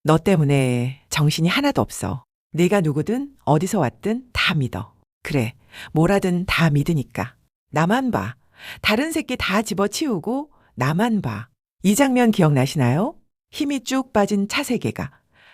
너 때문에 정신이 하나도 없어. 네가 누구든 어디서 왔든 다 믿어. 그래, 뭐라든 다 믿으니까. 나만 봐. 다른 새끼 다 집어치우고 나만 봐. 이 장면 기억나시나요? 힘이 쭉 빠진 차세계가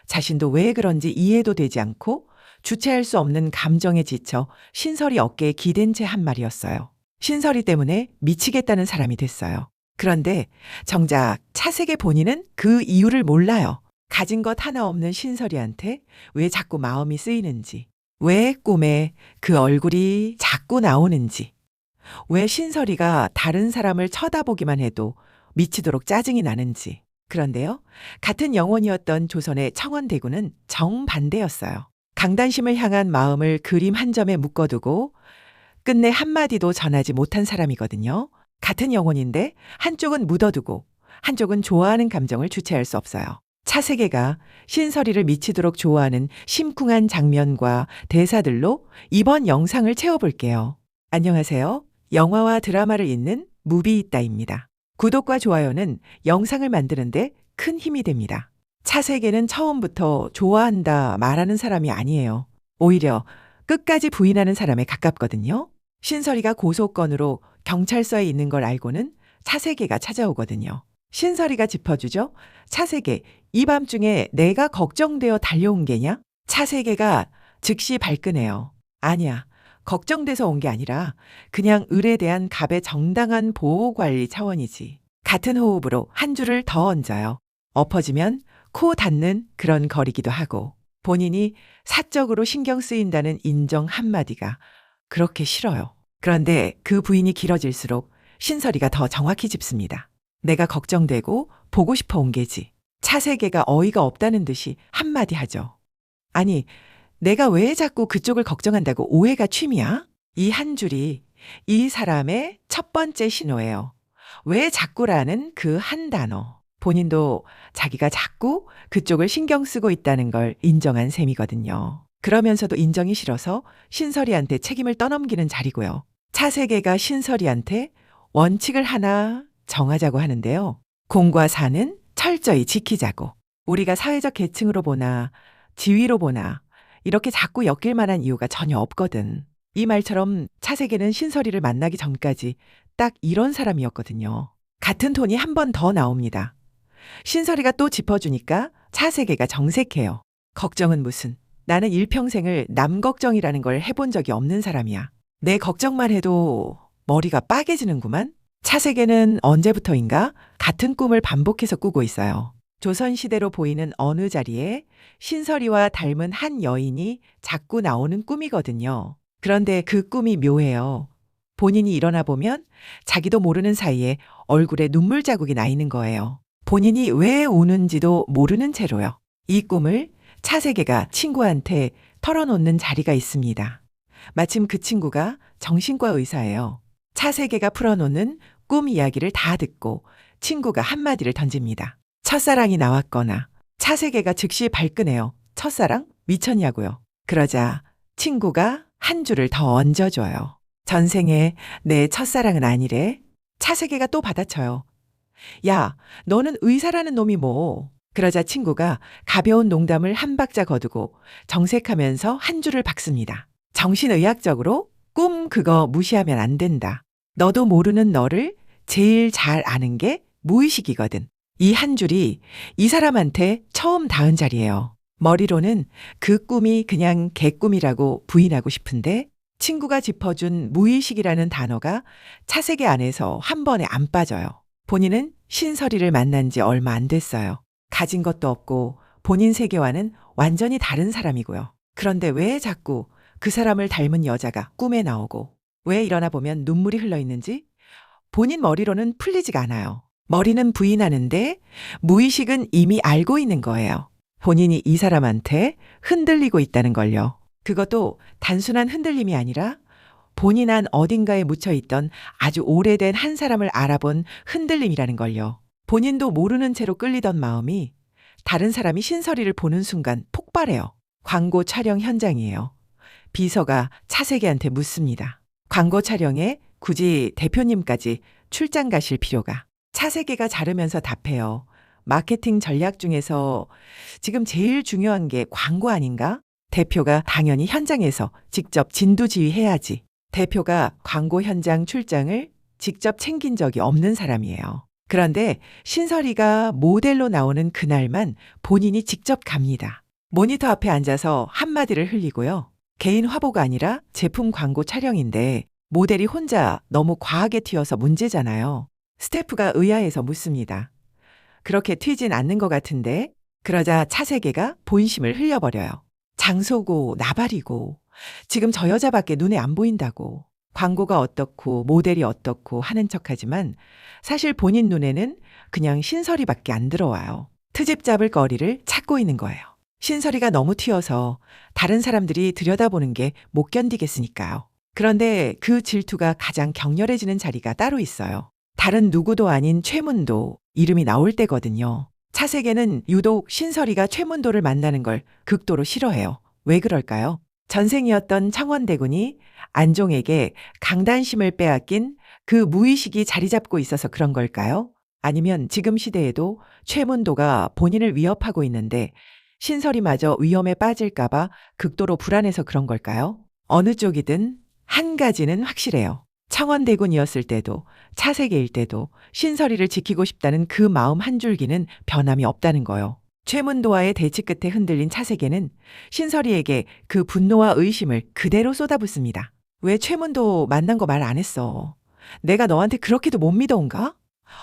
자신도 왜 그런지 이해도 되지 않고 주체할 수 없는 감정에 지쳐 신설이 어깨에 기댄 채 한 말이었어요. 신설이 때문에 미치겠다는 사람이 됐어요. 그런데 정작 차세계 본인은 그 이유를 몰라요. 가진 것 하나 없는 신설이한테 왜 자꾸 마음이 쓰이는지, 왜 꿈에 그 얼굴이 자꾸 나오는지, 왜 신설이가 다른 사람을 쳐다보기만 해도 미치도록 짜증이 나는지. 그런데요, 같은 영혼이었던 조선의 청원대군은 정반대였어요. 강단심을 향한 마음을 그림 한 점에 묶어두고 끝내 한마디도 전하지 못한 사람이거든요. 같은 영혼인데 한쪽은 묻어두고 한쪽은 좋아하는 감정을 주체할 수 없어요. 차세계가 신설이를 미치도록 좋아하는 심쿵한 장면과 대사들로 이번 영상을 채워볼게요. 안녕하세요. 영화와 드라마를 잇는 무비있다입니다. 구독과 좋아요는 영상을 만드는데 큰 힘이 됩니다. 차세계는 처음부터 좋아한다 말하는 사람이 아니에요. 오히려 끝까지 부인하는 사람에 가깝거든요. 신설이가 고소건으로 경찰서에 있는 걸 알고는 차세계가 찾아오거든요. 신설이가 짚어주죠. 차세계, 이 밤중에 내가 걱정되어 달려온 게냐? 차세계가 즉시 발끈해요. 아니야. 걱정돼서 온 게 아니라 그냥 을에 대한 갑의 정당한 보호관리 차원이지. 같은 호흡으로 한 줄을 더 얹어요. 엎어지면 코 닿는 그런 거리기도 하고 본인이 사적으로 신경 쓰인다는 인정 한마디가 그렇게 싫어요. 그런데 그 부인이 길어질수록 신설이가 더 정확히 짚습니다. 내가 걱정되고 보고 싶어 온 게지. 차세계가 어이가 없다는 듯이 한마디 하죠. 아니, 내가 왜 자꾸 그쪽을 걱정한다고 오해가 취미야? 이 한 줄이 이 사람의 첫 번째 신호예요. 왜 자꾸라는 그 한 단어. 본인도 자기가 자꾸 그쪽을 신경 쓰고 있다는 걸 인정한 셈이거든요. 그러면서도 인정이 싫어서 신설이한테 책임을 떠넘기는 자리고요. 차세계가 신설이한테 원칙을 하나 정하자고 하는데요. 공과 사는 철저히 지키자고. 우리가 사회적 계층으로 보나 지위로 보나 이렇게 자꾸 엮일 만한 이유가 전혀 없거든. 이 말처럼 차세계는 신설이를 만나기 전까지 딱 이런 사람이었거든요. 같은 톤이 한 번 더 나옵니다. 신설이가 또 짚어주니까 차세계가 정색해요. 걱정은 무슨. 나는 일평생을 남 걱정이라는 걸 해본 적이 없는 사람이야. 내 걱정만 해도 머리가 빠개지는구만. 차세계는 언제부터인가 같은 꿈을 반복해서 꾸고 있어요. 조선시대로 보이는 어느 자리에 신설이와 닮은 한 여인이 자꾸 나오는 꿈이거든요. 그런데 그 꿈이 묘해요. 본인이 일어나 보면 자기도 모르는 사이에 얼굴에 눈물 자국이 나 있는 거예요. 본인이 왜 우는지도 모르는 채로요. 이 꿈을 차세계가 친구한테 털어놓는 자리가 있습니다. 마침 그 친구가 정신과 의사예요. 차세계가 풀어놓는 꿈 이야기를 다 듣고 친구가 한마디를 던집니다. 첫사랑이 나왔거나. 차세계가 즉시 발끈해요. 첫사랑? 미쳤냐고요. 그러자 친구가 한 줄을 더 얹어줘요. 전생에 내 첫사랑은 아니래. 차세계가 또 받아쳐요. 야, 너는 의사라는 놈이 뭐. 그러자 친구가 가벼운 농담을 한 박자 거두고 정색하면서 한 줄을 박습니다. 정신의학적으로 꿈 그거 무시하면 안 된다. 너도 모르는 너를 제일 잘 아는 게 무의식이거든. 이 한 줄이 이 사람한테 처음 닿은 자리예요. 머리로는 그 꿈이 그냥 개꿈이라고 부인하고 싶은데 친구가 짚어준 무의식이라는 단어가 차세계 안에서 한 번에 안 빠져요. 본인은 신설이를 만난 지 얼마 안 됐어요. 가진 것도 없고 본인 세계와는 완전히 다른 사람이고요. 그런데 왜 자꾸 그 사람을 닮은 여자가 꿈에 나오고 왜 일어나 보면 눈물이 흘러 있는지 본인 머리로는 풀리지가 않아요. 머리는 부인하는데 무의식은 이미 알고 있는 거예요. 본인이 이 사람한테 흔들리고 있다는 걸요. 그것도 단순한 흔들림이 아니라 본인 안 어딘가에 묻혀있던 아주 오래된 한 사람을 알아본 흔들림이라는 걸요. 본인도 모르는 채로 끌리던 마음이 다른 사람이 신설이를 보는 순간 폭발해요. 광고 촬영 현장이에요. 비서가 차세계한테 묻습니다. 광고 촬영에 굳이 대표님까지 출장 가실 필요가. 차세계가 자르면서 답해요. 마케팅 전략 중에서 지금 제일 중요한 게 광고 아닌가? 대표가 당연히 현장에서 직접 진두지휘해야지. 대표가 광고 현장 출장을 직접 챙긴 적이 없는 사람이에요. 그런데 신설이가 모델로 나오는 그날만 본인이 직접 갑니다. 모니터 앞에 앉아서 한마디를 흘리고요. 개인 화보가 아니라 제품 광고 촬영인데 모델이 혼자 너무 과하게 튀어서 문제잖아요. 스태프가 의아해서 묻습니다. 그렇게 튀진 않는 것 같은데? 그러자 차세계가 본심을 흘려버려요. 장소고 나발이고 지금 저 여자밖에 눈에 안 보인다고. 광고가 어떻고 모델이 어떻고 하는 척하지만 사실 본인 눈에는 그냥 신설이밖에 안 들어와요. 트집 잡을 거리를 찾고 있는 거예요. 신설이가 너무 튀어서 다른 사람들이 들여다보는 게 못 견디겠으니까요. 그런데 그 질투가 가장 격렬해지는 자리가 따로 있어요. 다른 누구도 아닌 최문도 이름이 나올 때거든요. 차세계는 유독 신설이가 최문도를 만나는 걸 극도로 싫어해요. 왜 그럴까요? 전생이었던 청원대군이 안종에게 강단심을 빼앗긴 그 무의식이 자리 잡고 있어서 그런 걸까요? 아니면 지금 시대에도 최문도가 본인을 위협하고 있는데 신설이마저 위험에 빠질까봐 극도로 불안해서 그런 걸까요? 어느 쪽이든 한 가지는 확실해요. 청원대군이었을 때도 차세계일 때도 신설이를 지키고 싶다는 그 마음 한 줄기는 변함이 없다는 거요. 최문도와의 대치 끝에 흔들린 차세계는 신설이에게 그 분노와 의심을 그대로 쏟아붓습니다. 왜 최문도 만난 거 말 안 했어? 내가 너한테 그렇게도 못 믿어온가?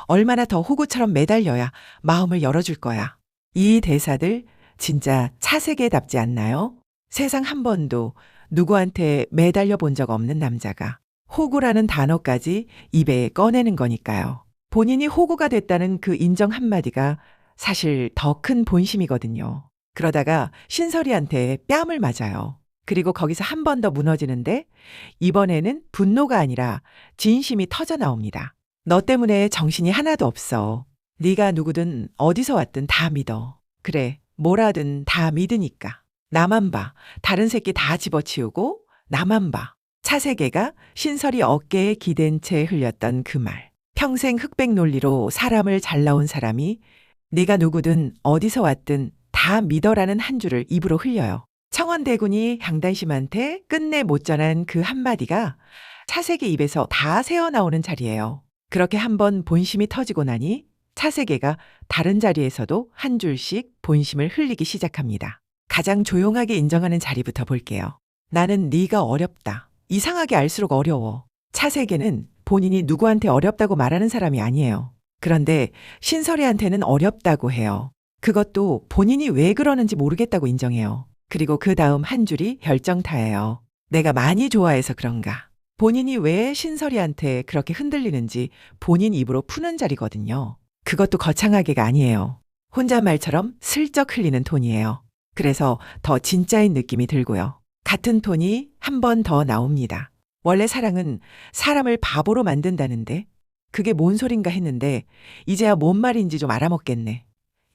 얼마나 더 호구처럼 매달려야 마음을 열어줄 거야. 이 대사들 진짜 차세계답지 않나요? 세상 한 번도 누구한테 매달려 본 적 없는 남자가 호구라는 단어까지 입에 꺼내는 거니까요. 본인이 호구가 됐다는 그 인정 한마디가 사실 더 큰 본심이거든요. 그러다가 신설이한테 뺨을 맞아요. 그리고 거기서 한 번 더 무너지는데 이번에는 분노가 아니라 진심이 터져 나옵니다. 너 때문에 정신이 하나도 없어. 네가 누구든 어디서 왔든 다 믿어. 그래, 뭐라든 다 믿으니까. 나만 봐. 다른 새끼 다 집어치우고 나만 봐. 차세계가 신설이 어깨에 기댄 채 흘렸던 그 말. 평생 흑백 논리로 사람을 잘 나온 사람이 네가 누구든 어디서 왔든 다 믿어라는 한 줄을 입으로 흘려요. 청원대군이 강단심한테 끝내 못 전한 그 한마디가 차세계 입에서 다 새어나오는 자리예요. 그렇게 한번 본심이 터지고 나니 차세계가 다른 자리에서도 한 줄씩 본심을 흘리기 시작합니다. 가장 조용하게 인정하는 자리부터 볼게요. 나는 네가 어렵다. 이상하게 알수록 어려워. 차세계는 본인이 누구한테 어렵다고 말하는 사람이 아니에요. 그런데 신설이한테는 어렵다고 해요. 그것도 본인이 왜 그러는지 모르겠다고 인정해요. 그리고 그 다음 한 줄이 결정타예요. 내가 많이 좋아해서 그런가. 본인이 왜 신설이한테 그렇게 흔들리는지 본인 입으로 푸는 자리거든요. 그것도 거창하게가 아니에요. 혼잣말처럼 슬쩍 흘리는 톤이에요. 그래서 더 진짜인 느낌이 들고요. 같은 톤이 한 번 더 나옵니다. 원래 사랑은 사람을 바보로 만든다는데 그게 뭔 소린가 했는데 이제야 뭔 말인지 좀 알아먹겠네.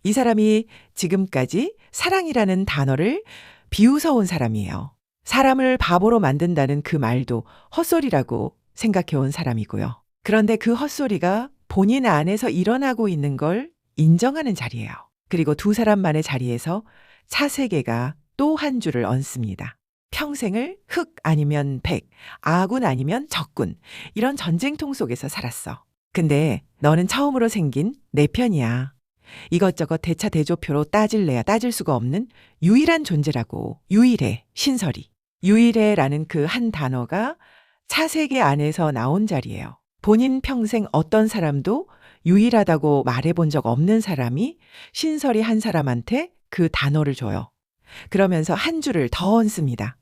이 사람이 지금까지 사랑이라는 단어를 비웃어온 사람이에요. 사람을 바보로 만든다는 그 말도 헛소리라고 생각해온 사람이고요. 그런데 그 헛소리가 본인 안에서 일어나고 있는 걸 인정하는 자리예요. 그리고 두 사람만의 자리에서 차세계가 또 한 줄을 얹습니다. 평생을 흑 아니면 백, 아군 아니면 적군 이런 전쟁통 속에서 살았어. 근데 너는 처음으로 생긴 내 편이야. 이것저것 대차대조표로 따질래야 따질 수가 없는 유일한 존재라고. 유일해, 신설이. 유일해라는 그 한 단어가 차세계 안에서 나온 자리예요. 본인 평생 어떤 사람도 유일하다고 말해본 적 없는 사람이 신설이 한 사람한테 그 단어를 줘요. 그러면서 한 줄을 더 얹습니다.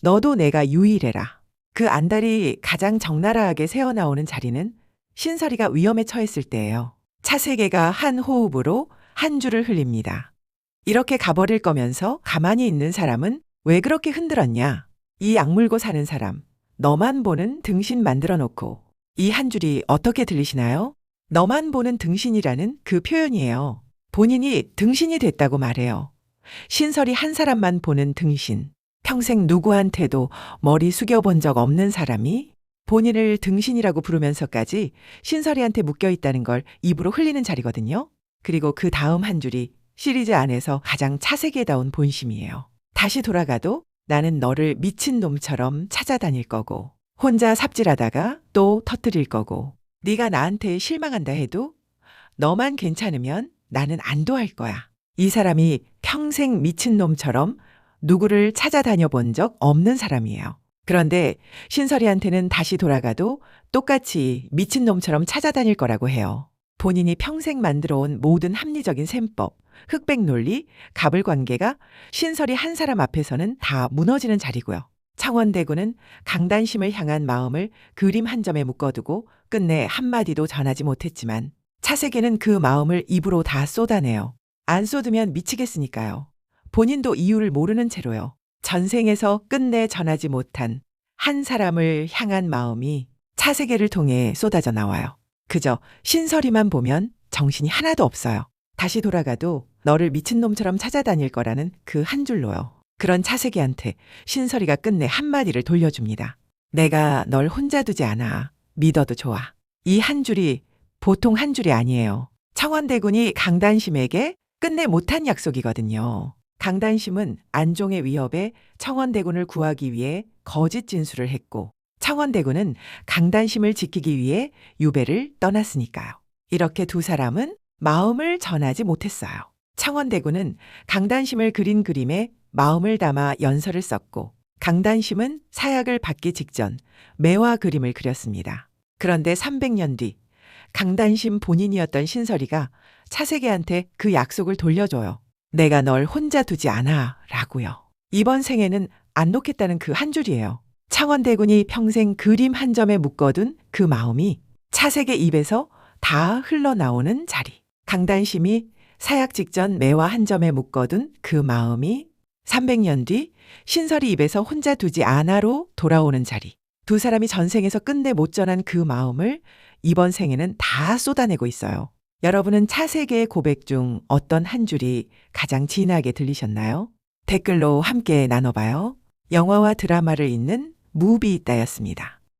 너도 내가 유일해라. 그 안달이 가장 적나라하게 새어나오는 자리는 신설이가 위험에 처했을 때예요. 차세계가 한 호흡으로 한 줄을 흘립니다. 이렇게 가버릴 거면서 가만히 있는 사람은 왜 그렇게 흔들었냐? 이 악물고 사는 사람, 너만 보는 등신 만들어 놓고. 이 한 줄이 어떻게 들리시나요? 너만 보는 등신이라는 그 표현이에요. 본인이 등신이 됐다고 말해요. 신설이 한 사람만 보는 등신. 평생 누구한테도 머리 숙여본 적 없는 사람이 본인을 등신이라고 부르면서까지 신설이한테 묶여 있다는 걸 입으로 흘리는 자리거든요. 그리고 그 다음 한 줄이 시리즈 안에서 가장 차세계다운 본심이에요. 다시 돌아가도 나는 너를 미친 놈처럼 찾아다닐 거고, 혼자 삽질하다가 또 터뜨릴 거고, 네가 나한테 실망한다 해도 너만 괜찮으면 나는 안도할 거야. 이 사람이 평생 미친 놈처럼 누구를 찾아다녀 본 적 없는 사람이에요. 그런데 신설이한테는 다시 돌아가도 똑같이 미친 놈처럼 찾아다닐 거라고 해요. 본인이 평생 만들어 온 모든 합리적인 셈법, 흑백 논리, 갑을 관계가 신설이 한 사람 앞에서는 다 무너지는 자리고요. 창원대군은 강단심을 향한 마음을 그림 한 점에 묶어두고 끝내 한마디도 전하지 못했지만 차세계는 그 마음을 입으로 다 쏟아내요. 안 쏟으면 미치겠으니까요. 본인도 이유를 모르는 채로요. 전생에서 끝내 전하지 못한 한 사람을 향한 마음이 차세계를 통해 쏟아져 나와요. 그저 신설이만 보면 정신이 하나도 없어요. 다시 돌아가도 너를 미친놈처럼 찾아다닐 거라는 그 한 줄로요. 그런 차세계한테 신설이가 끝내 한마디를 돌려줍니다. 내가 널 혼자 두지 않아. 믿어도 좋아. 이 한 줄이 보통 한 줄이 아니에요. 청원대군이 강단심에게 끝내 못한 약속이거든요. 강단심은 안종의 위협에 청원대군을 구하기 위해 거짓 진술을 했고, 청원대군은 강단심을 지키기 위해 유배를 떠났으니까요. 이렇게 두 사람은 마음을 전하지 못했어요. 청원대군은 강단심을 그린 그림에 마음을 담아 연설을 썼고, 강단심은 사약을 받기 직전 매화 그림을 그렸습니다. 그런데 300년 뒤 강단심 본인이었던 신설이가 차세계한테 그 약속을 돌려줘요. 내가 널 혼자 두지 않아 라고요. 이번 생에는 안 놓겠다는 그 한 줄이에요. 창원대군이 평생 그림 한 점에 묶어둔 그 마음이 차세계 입에서 다 흘러나오는 자리. 강단심이 사약 직전 매화 한 점에 묶어둔 그 마음이 300년 뒤 신설이 입에서 혼자 두지 않아로 돌아오는 자리. 두 사람이 전생에서 끝내 못 전한 그 마음을 이번 생에는 다 쏟아내고 있어요. 여러분은 차세계의 고백 중 어떤 한 줄이 가장 진하게 들리셨나요? 댓글로 함께 나눠봐요. 영화와 드라마를 잇는 무비있다였습니다.